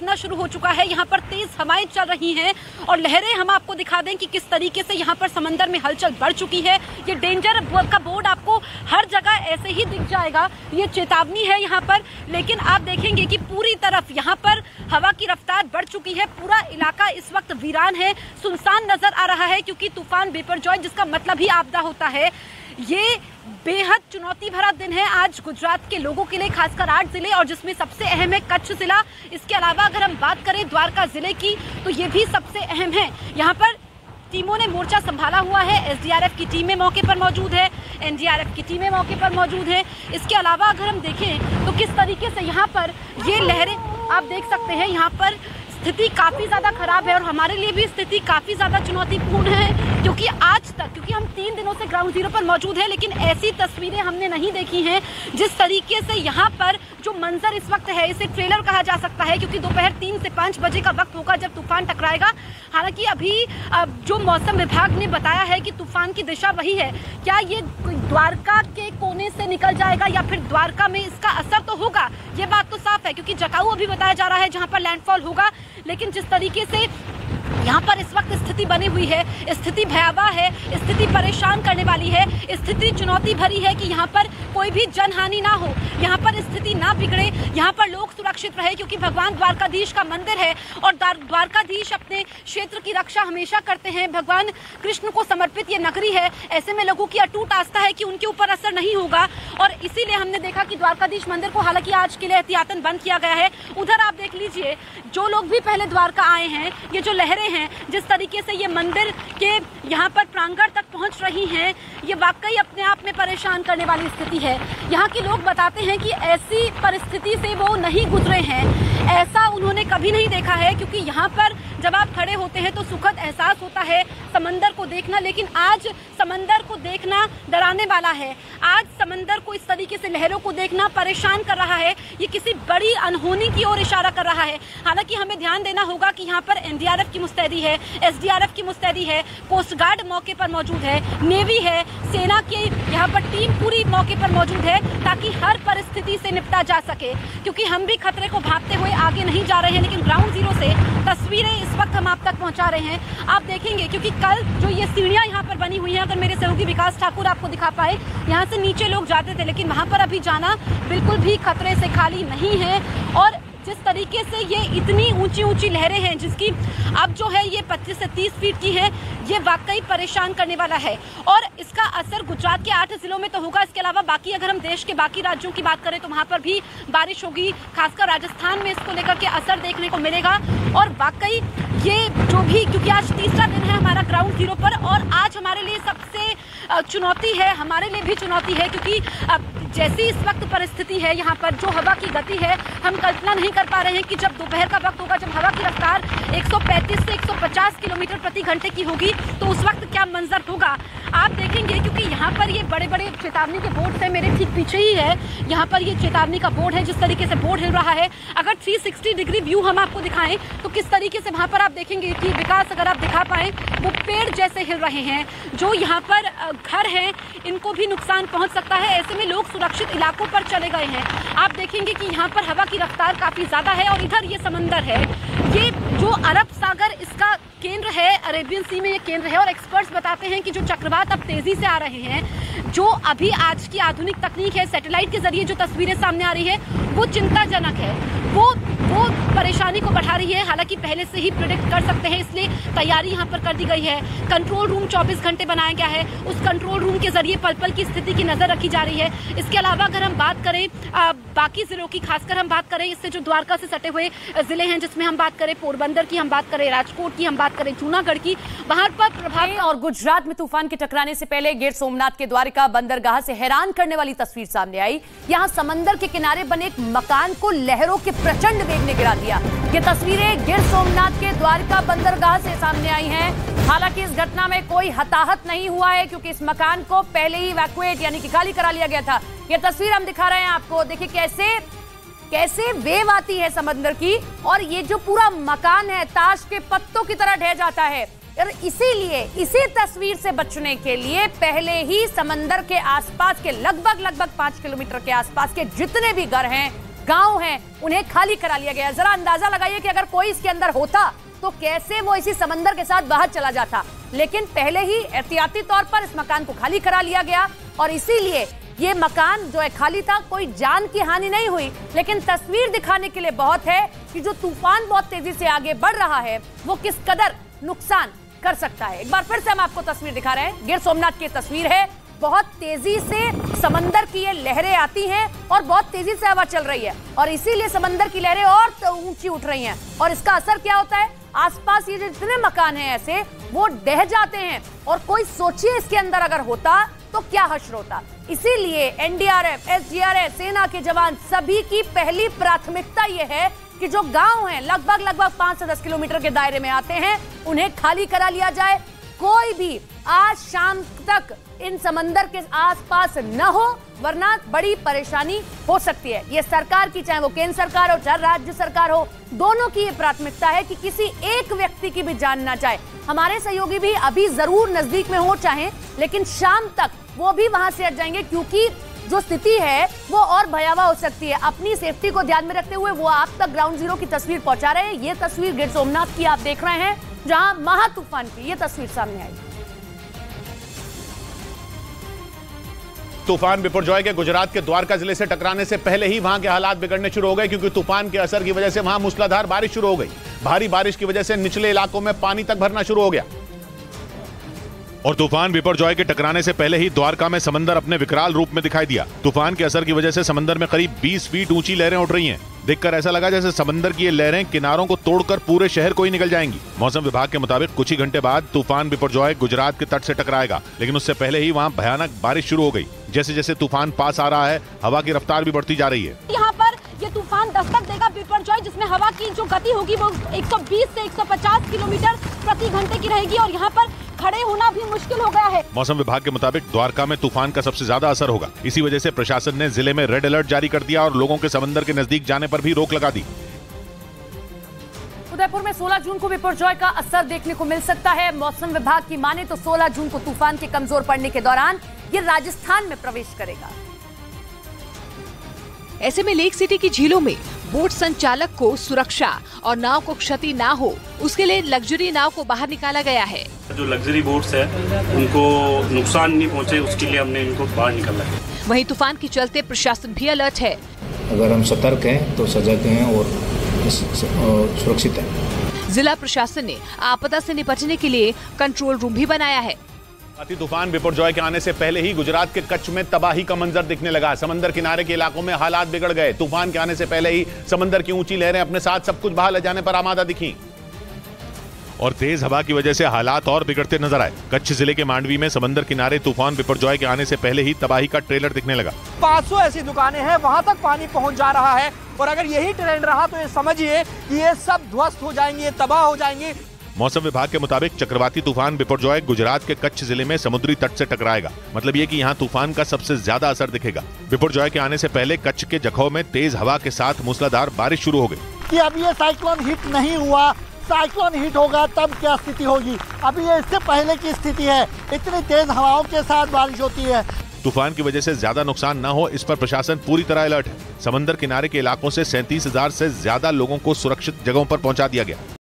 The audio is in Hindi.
देखना शुरू हो चुका है। यहाँ पर तेज हवाएं चल रही हैं और लहरें, हम आपको दिखा दें कि किस तरीके से यहाँ पर समंदर में हलचल बढ़ चुकी है। ये डेंजर का बोर्ड आपको हर जगह ऐसे ही दिख जाएगा, ये चेतावनी है यहाँ पर। लेकिन आप देखेंगे कि पूरी तरफ यहाँ पर हवा की रफ्तार बढ़ चुकी है। पूरा इलाका इस वक्त वीरान है, सुनसान नजर आ रहा है, क्योंकि तूफान बिपरजॉय, जिसका मतलब ही आपदा होता है, ये बेहद चुनौती भरा दिन है आज गुजरात के लोगों के लिए, खासकर 8 जिले और जिसमें सबसे अहम है कच्छ जिला। इसके अलावा अगर हम बात करें द्वारका जिले की तो ये भी सबसे अहम है। यहाँ पर टीमों ने मोर्चा संभाला हुआ है। एसडीआरएफ की टीमें मौके पर मौजूद है, एनडीआरएफ की टीमें मौके पर मौजूद है। इसके अलावा अगर हम देखें तो किस तरीके से यहाँ पर ये लहरें आप देख सकते हैं, यहाँ पर स्थिति काफी ज्यादा खराब है और हमारे लिए भी स्थिति काफी ज्यादा चुनौतीपूर्ण है, क्योंकि आज तक, क्योंकि हम 3 दिनों से ग्राउंड जीरो पर मौजूद है, लेकिन ऐसी तस्वीरें हमने नहीं देखी हैं। जिस तरीके से यहाँ पर जो मंजर इस वक्त है, इसे ट्रेलर कहा जा सकता है, क्योंकि दोपहर 3 से 5 बजे का वक्त होगा जब तूफान टकराएगा। हालांकि अभी जो मौसम विभाग ने बताया है कि तूफान की दिशा वही है। क्या ये द्वारका के कोने से निकल जाएगा या फिर द्वारका में इसका असर तो होगा, ये बात तो साफ है, क्योंकि जटाऊ अभी बताया जा रहा है जहां पर लैंडफॉल होगा। लेकिन जिस तरीके से यहाँ पर इस वक्त स्थिति बनी हुई है, स्थिति भयावह है, स्थिति परेशान करने वाली है, स्थिति चुनौती भरी है कि यहाँ पर कोई भी जनहानि ना हो, यहाँ पर स्थिति ना बिगड़े, यहाँ पर लोग सुरक्षित रहे, क्योंकि भगवान द्वारकाधीश का मंदिर है और द्वारकाधीश अपने क्षेत्र की रक्षा हमेशा करते हैं। भगवान कृष्ण को समर्पित ये नगरी है, ऐसे में लोगों की अटूट आस्था है कि उनके ऊपर असर नहीं होगा और इसीलिए हमने देखा कि द्वारकाधीश मंदिर को हालांकि आज के लिए एहतियातन बंद किया गया है। उधर आप देख लीजिए, जो लोग भी पहले द्वारका आए हैं, ये जो लहरें हैं, जिस तरीके से ये मंदिर के यहाँ पर प्रांगण तक पहुँच रही हैं, ये वाकई अपने आप में परेशान करने वाली स्थिति है। यहाँ के लोग बताते हैं कि ऐसी परिस्थिति से वो नहीं गुजरे हैं, ऐसा उन्होंने कभी नहीं देखा है, क्योंकि यहाँ पर जब आप खड़े होते हैं तो सुखद एहसास होता है समंदर को देखना, लेकिन आज समंदर को देखना डराने वाला है। आज समंदर को इस तरीके से लहरों को देखना परेशान कर रहा है, ये किसी बड़ी अनहोनी की ओर इशारा कर रहा है। हालांकि हमें ध्यान देना होगा कि यहाँ पर एनडीआरएफ की मुस्तैदी है, एसडीआरएफ की मुस्तैदी है, कोस्ट गार्ड मौके पर मौजूद है, नेवी है, सेना की यहाँ पर टीम पूरी मौके पर मौजूद है, ताकि हर परिस्थिति से निपटा जा सके। क्योंकि हम भी खतरे को भांपते हुए आगे नहीं जा रहे हैं, लेकिन ग्राउंड जीरो से तस्वीरें इस वक्त हम आप तक पहुंचा रहे हैं। आप देखेंगे, क्योंकि कल जो ये सीढ़ियां यहाँ पर बनी हुई हैं, अगर मेरे सहयोगी विकास ठाकुर आपको दिखा पाए, यहाँ से नीचे लोग जाते थे, लेकिन वहां पर अभी जाना बिल्कुल भी खतरे से खाली नहीं है। और जिस तरीके से ये इतनी ऊंची ऊंची लहरें हैं, जिसकी अब जो है ये 25 से 30 फीट की है, ये वाकई परेशान करने वाला है और इसका असर गुजरात के 8 जिलों में तो होगा। इसके अलावा बाकी अगर हम देश के बाकी राज्यों की बात करें तो वहां पर भी बारिश होगी, खासकर राजस्थान में इसको लेकर के असर देखने को मिलेगा। और वाकई ये जो भी, क्योंकि आज तीसरा दिन है हमारा ग्राउंड जीरो पर और आज हमारे लिए सबसे चुनौती है, हमारे लिए भी चुनौती है, क्योंकि जैसी इस वक्त परिस्थिति है, यहाँ पर जो हवा की गति है, हम कल्पना नहीं कर पा रहे हैं कि जब दोपहर का वक्त होगा, जब हवा की रफ्तार 135 से 150 किलोमीटर प्रति घंटे की होगी, तो उस वक्त क्या मंजर होगा आप देखेंगे। क्योंकि यहाँ पर ये बड़े बड़े चेतावनी के बोर्ड है, मेरे ठीक पीछे ही है, यहाँ पर ये चेतावनी का बोर्ड है, जिस तरीके से बोर्ड हिल रहा है। अगर 360 डिग्री व्यू हम आपको दिखाएं तो किस तरीके से वहां पर आप देखेंगे कि विकास, अगर आप दिखा पाए, वो पेड़ जैसे हिल रहे हैं। जो यहाँ पर घर हैं, इनको भी नुकसान पहुंच सकता है, ऐसे में लोग सुरक्षित इलाकों पर चले गए हैं। आप देखेंगे कि यहाँ पर हवा की रफ्तार काफी ज्यादा है और इधर ये समंदर है, ये जो अरब सागर इसका केंद्र है, अरेबियन सी में ये केंद्र है। और एक्सपर्ट्स बताते हैं कि जो चक्रवात अब तेजी से आ रहे हैं, जो अभी आज की आधुनिक तकनीक है, सैटेलाइट के जरिए जो तस्वीरें सामने आ रही है, वो चिंताजनक है, वो परेशानी को बढ़ा रही है। हालांकि पहले से ही प्रिडिक्ट कर सकते हैं, इसलिए तैयारी यहाँ पर कर दी गई है। कंट्रोल रूम 24 घंटे बनाया गया है, उस कंट्रोल रूम के जरिए पल पल की स्थिति की नजर रखी जा रही है। इसके अलावा अगर हम बात करें बाकी जिलों की, खासकर हम बात करें इससे जो द्वारका से सटे हुए जिले हैं, जिसमें हम बात करें पोरबंदर की, हम बात करें राजकोट की, हम बात करें जूनागढ़ की, वहां पर प्रभाव। और गुजरात में तूफान के टकराने से पहले गिर सोमनाथ के द्वारका बंदरगाह से हैरान करने वाली तस्वीर सामने आई। यहां समंदर के किनारे बने एक मकान को लहरों के प्रचंड वेग ने गिरा दिया। ये तस्वीरें गिर सोमनाथ के द्वारका बंदरगाह से सामने आई हैं। हालांकि इस घटना में कोई हताहत नहीं हुआ है, क्योंकि इस मकान को पहले ही इवैक्यूएट यानी कि खाली करा लिया गया था। ये तस्वीर हम दिखा रहे हैं आपको, देखिए कैसे वेव आती है समंदर की, और ये जो पूरा मकान है ताश के पत्तों की तरह ढह जाता है। और इसीलिए इसी तस्वीर से बचने के लिए पहले ही समंदर के आसपास के लगभग 5 किलोमीटर के आसपास के जितने भी घर हैं, गांव हैं उन्हें खाली करा लिया गया। जरा अंदाजा लगाइए कि अगर कोई इसके अंदर होता तो कैसे वो इसी समंदर के साथ बाहर चला जाता। लेकिन पहले ही एहतियाती तौर पर इस मकान को खाली करा लिया गया और इसीलिए ये मकान जो है खाली था। कोई जान की हानि नहीं हुई, लेकिन तस्वीर दिखाने के लिए बहुत है कि जो तूफान बहुत तेजी से आगे बढ़ रहा है वो किस कदर नुकसान कर सकता है। एक बार फिर से हम आपको तस्वीर दिखा रहे हैं। गिर सोमनाथ की तस्वीर है। बहुत तेजी से समंदर की ये लहरें आती हैं और बहुत तेजी से हवा चल रही है और इसीलिए समंदर की लहरें और ऊंची उठ रही हैं और इसका असर क्या होता है, आसपास ये जितने मकान हैं ऐसे वो ढह जाते हैं और कोई सोचिए इसके अंदर अगर होता तो क्या हश्र होता। इसीलिए एनडीआरएफ, एसडीआरएफ, सेना के जवान सभी की पहली प्राथमिकता ये है कि जो गांव हैं लगभग 5 से 10 किलोमीटर के दायरे में आते हैं उन्हें खाली करा लिया जाए। कोई भी आज शाम तक इन समंदर के आसपास न हो, वरना बड़ी परेशानी हो सकती है। ये सरकार की, चाहे वो केंद्र सरकार हो चाहे राज्य सरकार हो, दोनों की ये प्राथमिकता है कि किसी एक व्यक्ति की भी जान ना जाए। हमारे सहयोगी भी अभी जरूर नजदीक में हो चाहे, लेकिन शाम तक वो भी वहां से हट जाएंगे क्योंकि जो स्थिति है वो और भयावह हो सकती है। अपनी सेफ्टी को ध्यान में रखते हुए वो आप तक ग्राउंड जीरो की तस्वीर पहुंचा रहे हैं। ये तस्वीर गिर सोमनाथ की आप देख रहे हैं, जहां महा तूफान की ये तस्वीर सामने आई। तूफान बिपरजॉय के गुजरात के द्वारका जिले से टकराने से पहले ही वहां के हालात बिगड़ने शुरू हो गए क्योंकि तूफान के असर की वजह से वहां मूसलाधार बारिश शुरू हो गई। भारी बारिश की वजह से निचले इलाकों में पानी तक भरना शुरू हो गया और तूफान बिपरजॉय के टकराने से पहले ही द्वारका में समंदर अपने विकराल रूप में दिखाई दिया। तूफान के असर की वजह से समंदर में करीब 20 फीट ऊंची लहरें उठ रही हैं। देखकर ऐसा लगा जैसे समंदर की ये लहरें किनारों को तोड़कर पूरे शहर को ही निकल जाएंगी। मौसम विभाग के मुताबिक कुछ ही घंटे बाद तूफान बिपरजॉय गुजरात के तट से टकराएगा, लेकिन उससे पहले ही वहाँ भयानक बारिश शुरू हो गई। जैसे जैसे तूफान पास आ रहा है, हवा की रफ्तार भी बढ़ती जा रही है। यहाँ पर ये तूफान दस्तक देगा बिपरजॉय, जिसमें हवा की जो गति होगी वो 120 से 150 किलोमीटर प्रति घंटे की रहेगी और यहाँ पर खड़े होना भी मुश्किल हो गया है। मौसम विभाग के मुताबिक द्वारका में तूफान का सबसे ज्यादा असर होगा। इसी वजह से प्रशासन ने जिले में रेड अलर्ट जारी कर दिया और लोगों के समंदर के नजदीक जाने पर भी रोक लगा दी। उदयपुर में 16 जून को बिपरजॉय का असर देखने को मिल सकता है। मौसम विभाग की माने तो 16 जून को तूफान के कमजोर पड़ने के दौरान ये राजस्थान में प्रवेश करेगा। ऐसे में लेक सिटी की झीलों में बोट संचालक को सुरक्षा और नाव को क्षति ना हो, उसके लिए लग्जरी नाव को बाहर निकाला गया है। जो लग्जरी बोट्स है उनको नुकसान नहीं पहुंचे, उसके लिए हमने इनको बाहर निकाला है। वहीं तूफान के चलते प्रशासन भी अलर्ट है। अगर हम सतर्क हैं तो सजग हैं और सुरक्षित हैं। जिला प्रशासन ने आपदा से निपटने के लिए कंट्रोल रूम भी बनाया है। तूफान बिपरजॉय के आने से पहले ही गुजरात के कच्छ में तबाही का मंजर दिखने लगा। समंदर किनारे के इलाकों में हालात बिगड़ गए। तूफान के आने से पहले ही समंदर की ऊंची लहरें अपने साथ सब कुछ बहा ले जाने पर आमादा दिखी और तेज हवा की वजह से हालात और बिगड़ते नजर आए। कच्छ जिले के मांडवी में समंदर किनारे तूफान बिपरजॉय के आने से पहले ही तबाही का ट्रेलर दिखने लगा। 500 ऐसी दुकानें हैं, वहां तक पानी पहुंच जा रहा है और अगर यही ट्रेंड रहा तो ये समझिए कि ये सब ध्वस्त हो जाएंगे, ये तबाह हो जाएंगे। मौसम विभाग के मुताबिक चक्रवाती तूफान बिपरजॉय गुजरात के कच्छ जिले में समुद्री तट से टकराएगा। मतलब ये कि यहाँ तूफान का सबसे ज्यादा असर दिखेगा। बिपरजॉय के आने से पहले कच्छ के जखौ में तेज हवा के साथ मूसलाधार बारिश शुरू हो गई। कि अभी ये साइक्लोन हिट नहीं हुआ, साइक्लोन हिट होगा तब क्या स्थिति होगी। अभी ये इससे पहले की स्थिति है, इतनी तेज हवाओं के साथ बारिश होती है। तूफान की वजह से ज्यादा नुकसान न हो, इस पर प्रशासन पूरी तरह अलर्ट है। समंदर किनारे के इलाकों से 37,000 से ज्यादा लोगों को सुरक्षित जगहों पर पहुंचा दिया गया।